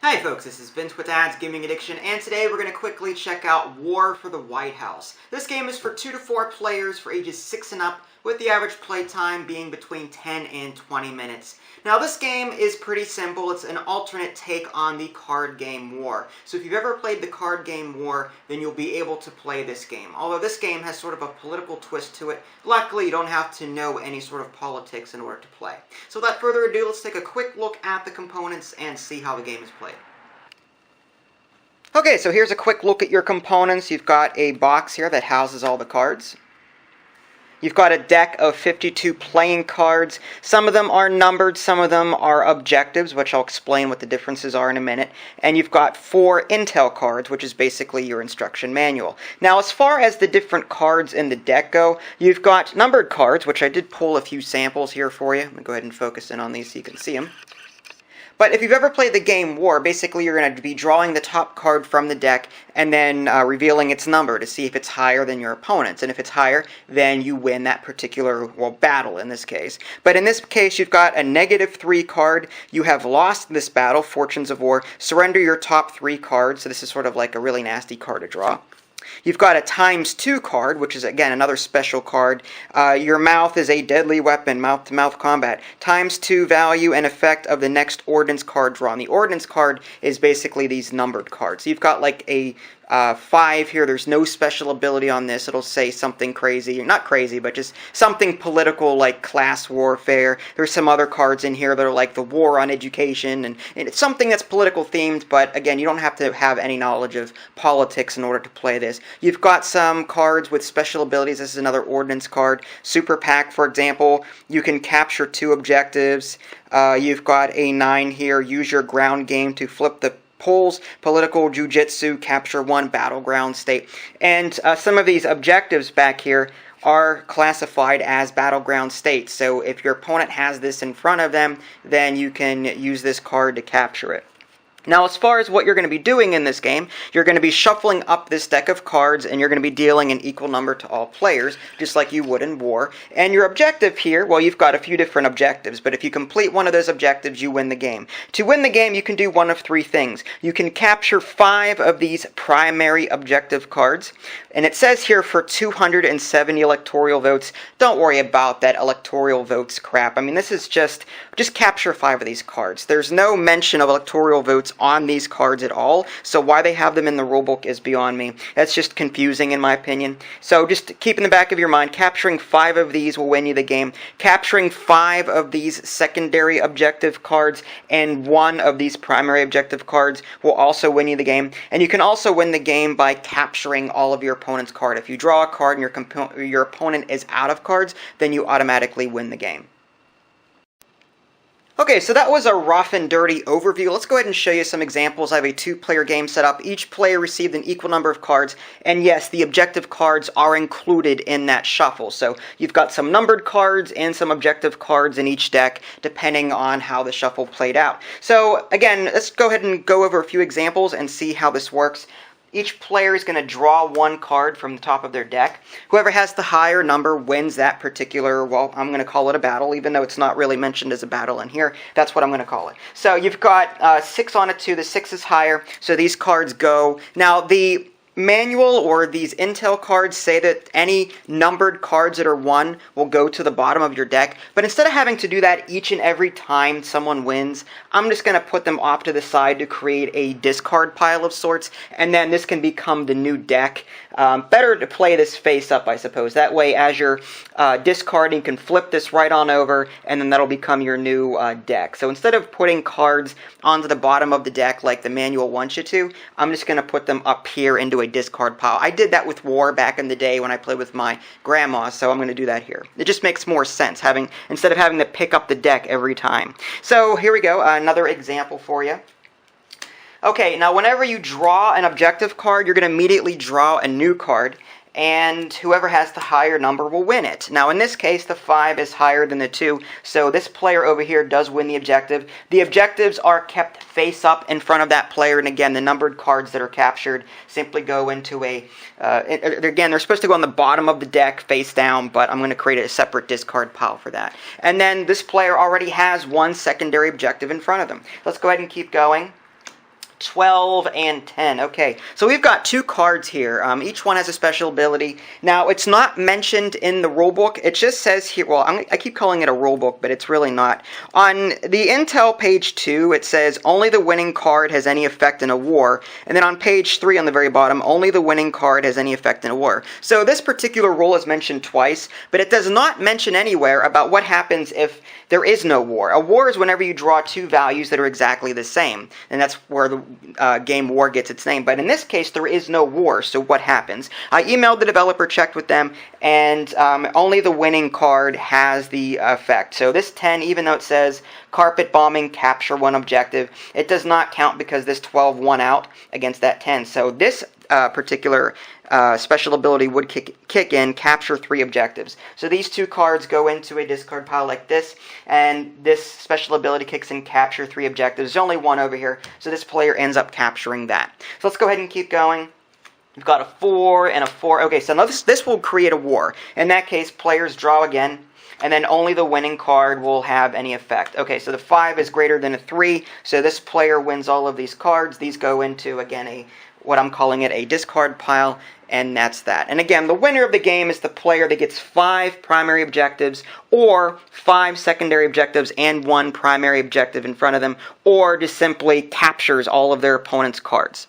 Hi folks, this is Vince with Ads Gaming Addiction, and today we're going to quickly check out War for the White House. This game is for 2 to 4 players for ages 6 and up, with the average play time being between 10 and 20 minutes. Now this game is pretty simple. It's an alternate take on the card game War. So if you've ever played the card game War, then you'll be able to play this game. Although this game has sort of a political twist to it, luckily you don't have to know any sort of politics in order to play. So without further ado, let's take a quick look at the components and see how the game is played. Okay, so here's a quick look at your components. You've got a box here that houses all the cards. You've got a deck of 52 playing cards. Some of them are numbered, some of them are objectives, which I'll explain what the differences are in a minute. And you've got 4 intel cards, which is basically your instruction manual. Now, as far as the different cards in the deck go, you've got numbered cards, which I did pull a few samples here for you. I'm going to go ahead and focus in on these so you can see them. But if you've ever played the game War, basically you're going to be drawing the top card from the deck and then revealing its number to see if it's higher than your opponent's. And if it's higher, then you win that particular, well, battle in this case. But in this case, you've got a -3 card. You have lost this battle, Fortunes of War. Surrender your top 3 cards. So this is sort of like a really nasty card to draw. You've got a ×2 card, which is, again, another special card. Your mouth is a deadly weapon, mouth-to-mouth combat. ×2 value and effect of the next ordnance card drawn. The ordnance card is basically these numbered cards. So you've got like a 5 here. There's no special ability on this. It'll say something crazy. Not crazy, but just something political like class warfare. There's some other cards in here that are like the war on education, and it's something that's political themed, but again, you don't have to have any knowledge of politics in order to play this. You've got some cards with special abilities. This is another ordnance card. Super Pack, for example. You can capture 2 objectives. You've got a 9 here. Use your ground game to flip the polls, political, jujitsu, capture 1 battleground state. And some of these objectives back here are classified as battleground states. So if your opponent has this in front of them, then you can use this card to capture it. Now, as far as what you're going to be doing in this game, you're going to be shuffling up this deck of cards, and you're going to be dealing an equal number to all players, just like you would in War. And your objective here, well, you've got a few different objectives, but if you complete one of those objectives, you win the game. To win the game, you can do one of 3 things. You can capture 5 of these primary objective cards, and it says here for 270 electoral votes. Don't worry about that electoral votes crap. I mean, this is just capture 5 of these cards. There's no mention of electoral votes on these cards at all, so why they have them in the rulebook is beyond me. That's just confusing in my opinion. So just keep in the back of your mind, capturing 5 of these will win you the game. Capturing 5 of these secondary objective cards and 1 of these primary objective cards will also win you the game. And you can also win the game by capturing all of your opponent's card. If you draw a card and your opponent is out of cards, then you automatically win the game. Okay, so that was a rough and dirty overview. Let's go ahead and show you some examples. I have a 2-player game set up. Each player received an equal number of cards, and yes, the objective cards are included in that shuffle. So you've got some numbered cards and some objective cards in each deck, depending on how the shuffle played out. So again, let's go ahead and go over a few examples and see how this works. Each player is going to draw 1 card from the top of their deck. Whoever has the higher number wins that particular, well, I'm going to call it a battle, even though it's not really mentioned as a battle in here. That's what I'm going to call it. So you've got 6 on a 2. The 6 is higher, so these cards go. Now, the manual or these intel cards say that any numbered cards that are 1 will go to the bottom of your deck, but instead of having to do that each and every time someone wins, I'm just going to put them off to the side to create a discard pile of sorts, and then this can become the new deck. Better to play this face up, I suppose. That way, as you're discarding, you can flip this right on over, and then that'll become your new deck. So instead of putting cards onto the bottom of the deck like the manual wants you to, I'm just going to put them up here into a discard pile. I did that with War back in the day when I played with my grandma, so I'm going to do that here. It just makes more sense, instead of having to pick up the deck every time. So here we go, another example for you. Okay, now whenever you draw an objective card, you're going to immediately draw a new card, and whoever has the higher number will win it. Now in this case, the 5 is higher than the 2, so this player over here does win the objective. The objectives are kept face up in front of that player, and again, the numbered cards that are captured simply go into a, again, they're supposed to go on the bottom of the deck face down, but I'm going to create a separate discard pile for that. And then this player already has 1 secondary objective in front of them. Let's go ahead and keep going. 12 and 10. Okay, so we've got 2 cards here. Each one has a special ability. Now, it's not mentioned in the rulebook. It just says here, well, I keep calling it a rulebook, but it's really not. On the Intel page 2, it says only the winning card has any effect in a war. And then on page 3 on the very bottom, only the winning card has any effect in a war. So this particular rule is mentioned twice, but it does not mention anywhere about what happens if there is no war. A war is whenever you draw 2 values that are exactly the same, and that's where the game war gets its name. But in this case, there is no war, so what happens? I emailed the developer, checked with them, and only the winning card has the effect. So this 10, even though it says carpet bombing, capture 1 objective, it does not count because this 12 won out against that 10. So this particular special ability would kick in, capture 3 objectives. So these 2 cards go into a discard pile like this, and this special ability kicks in, capture 3 objectives. There's only 1 over here, so this player ends up capturing that. So let's go ahead and keep going. We've got a 4 and a 4. Okay, so now this will create a war. In that case, players draw again, and then only the winning card will have any effect. Okay, so the 5 is greater than a 3, so this player wins all of these cards. These go into, again, what I'm calling it a discard pile, and that's that. And again, the winner of the game is the player that gets 5 primary objectives, or 5 secondary objectives and 1 primary objective in front of them, or just simply captures all of their opponent's cards.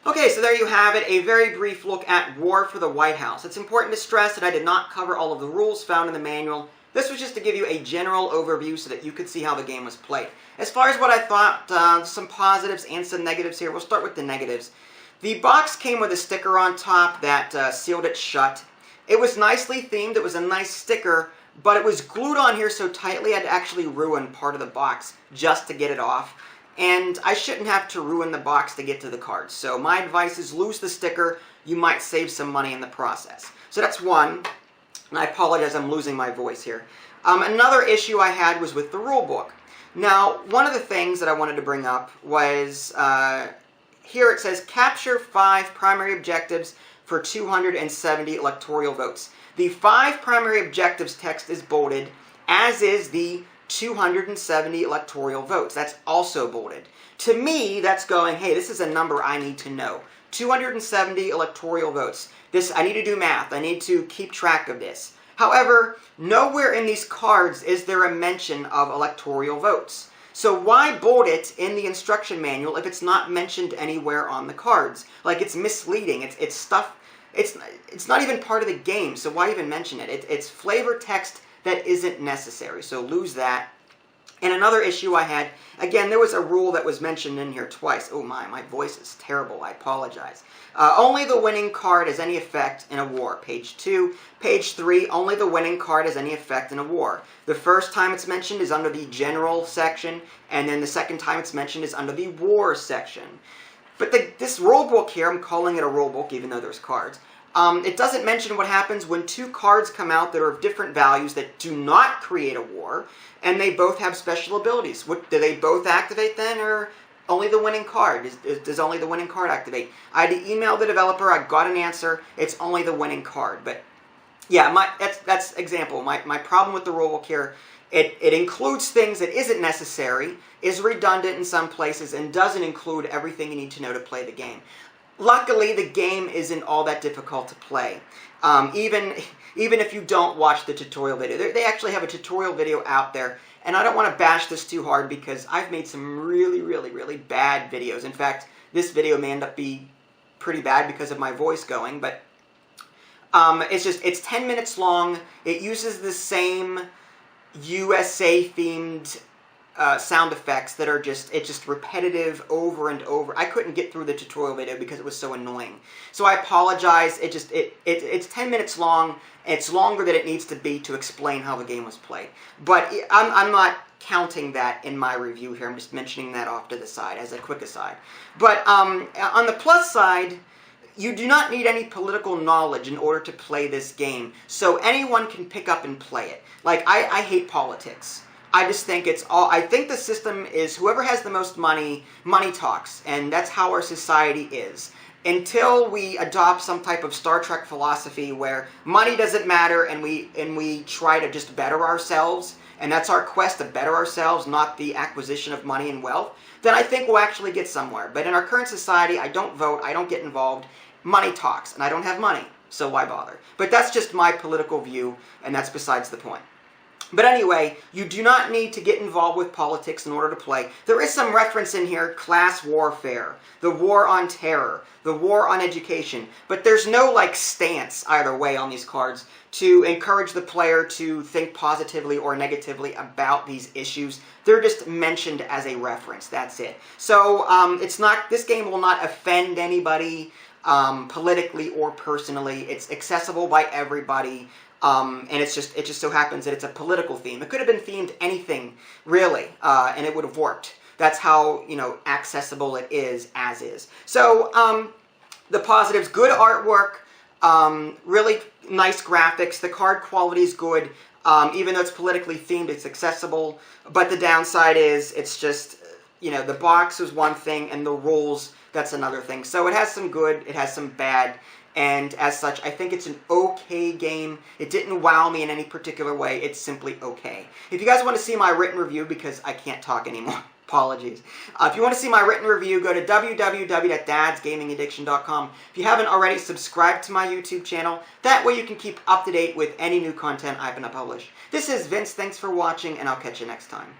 Okay, so there you have it, a very brief look at War for the White House. It's important to stress that I did not cover all of the rules found in the manual. This was just to give you a general overview so that you could see how the game was played. As far as what I thought, some positives and some negatives here. We'll start with the negatives. The box came with a sticker on top that sealed it shut. It was nicely themed. It was a nice sticker, but it was glued on here so tightly I'd actually ruin part of the box just to get it off. And I shouldn't have to ruin the box to get to the cards. So my advice is lose the sticker. You might save some money in the process. So that's one. And I apologize, I'm losing my voice here. Another issue I had was with the rule book. Now, one of the things that I wanted to bring up was, here it says, capture 5 primary objectives for 270 electoral votes. The 5 primary objectives text is bolded, as is the 270 electoral votes. That's also bolded. To me, that's going, hey, this is a number I need to know. 270 electoral votes. I need to do math. I need to keep track of this. However, nowhere in these cards is there a mention of electoral votes. So why bold it in the instruction manual if it's not mentioned anywhere on the cards? Like, it's misleading. It's stuff. It's not even part of the game. So why even mention it? It's flavor text that isn't necessary. So lose that. And another issue I had, again, there was a rule that was mentioned in here twice. Oh my voice is terrible. I apologize. Only the winning card has any effect in a war. Page 2. Page 3, only the winning card has any effect in a war. The first time it's mentioned is under the general section, and then the second time it's mentioned is under the war section. But this rule book here, I'm calling it a rule book even though there's cards, it doesn't mention what happens when 2 cards come out that are of different values that do not create a war, and they both have special abilities. Do they both activate then, or only the winning card? Does only the winning card activate? I had to email the developer. I got an answer. It's only the winning card. But yeah, that's example. My problem with the rulebook here, it includes things that isn't necessary, is redundant in some places, and doesn't include everything you need to know to play the game. Luckily, the game isn't all that difficult to play. Even if you don't watch the tutorial video. They actually have a tutorial video out there, and I don't want to bash this too hard because I've made some really bad videos. In fact, this video may end up being pretty bad because of my voice going, but it's 10 minutes long. It uses the same USA-themed sound effects that are just repetitive over and over. I couldn't get through the tutorial video because it was so annoying. So I apologize. It's 10 minutes long. It's longer than it needs to be to explain how the game was played. But I'm not counting that in my review here. I'm just mentioning that off to the side as a quick aside. But on the plus side, you do not need any political knowledge in order to play this game. So anyone can pick up and play it. Like, I hate politics. I just think I think the system is whoever has the most money, money talks, and that's how our society is. Until we adopt some type of Star Trek philosophy where money doesn't matter and we try to just better ourselves and that's our quest to better ourselves, not the acquisition of money and wealth, then I think we'll actually get somewhere. But in our current society, I don't vote, I don't get involved. Money talks, and I don't have money, so why bother? But that's just my political view, and that's besides the point. But anyway, you do not need to get involved with politics in order to play. There is some reference in here, class warfare, the war on terror, the war on education, but there's no like stance either way on these cards to encourage the player to think positively or negatively about these issues. They're just mentioned as a reference, that's it. So it's not, this game will not offend anybody politically or personally. It's accessible by everybody. And it just so happens that it's a political theme. It could have been themed anything, really, and it would have worked. That's how, you know, accessible it is, as is. So, the positives, good artwork, really nice graphics, the card quality is good, even though it's politically themed, it's accessible, but the downside is, it's just, you know, the box was one thing, and the rules, that's another thing. So it has some good, it has some bad, and as such, I think it's an okay game. It didn't wow me in any particular way. It's simply okay. If you guys want to see my written review, because I can't talk anymore, apologies. If you want to see my written review, go to www.dadsgamingaddiction.com. If you haven't already, subscribe to my YouTube channel. That way you can keep up to date with any new content I'm going to publish. This is Vince. Thanks for watching, and I'll catch you next time.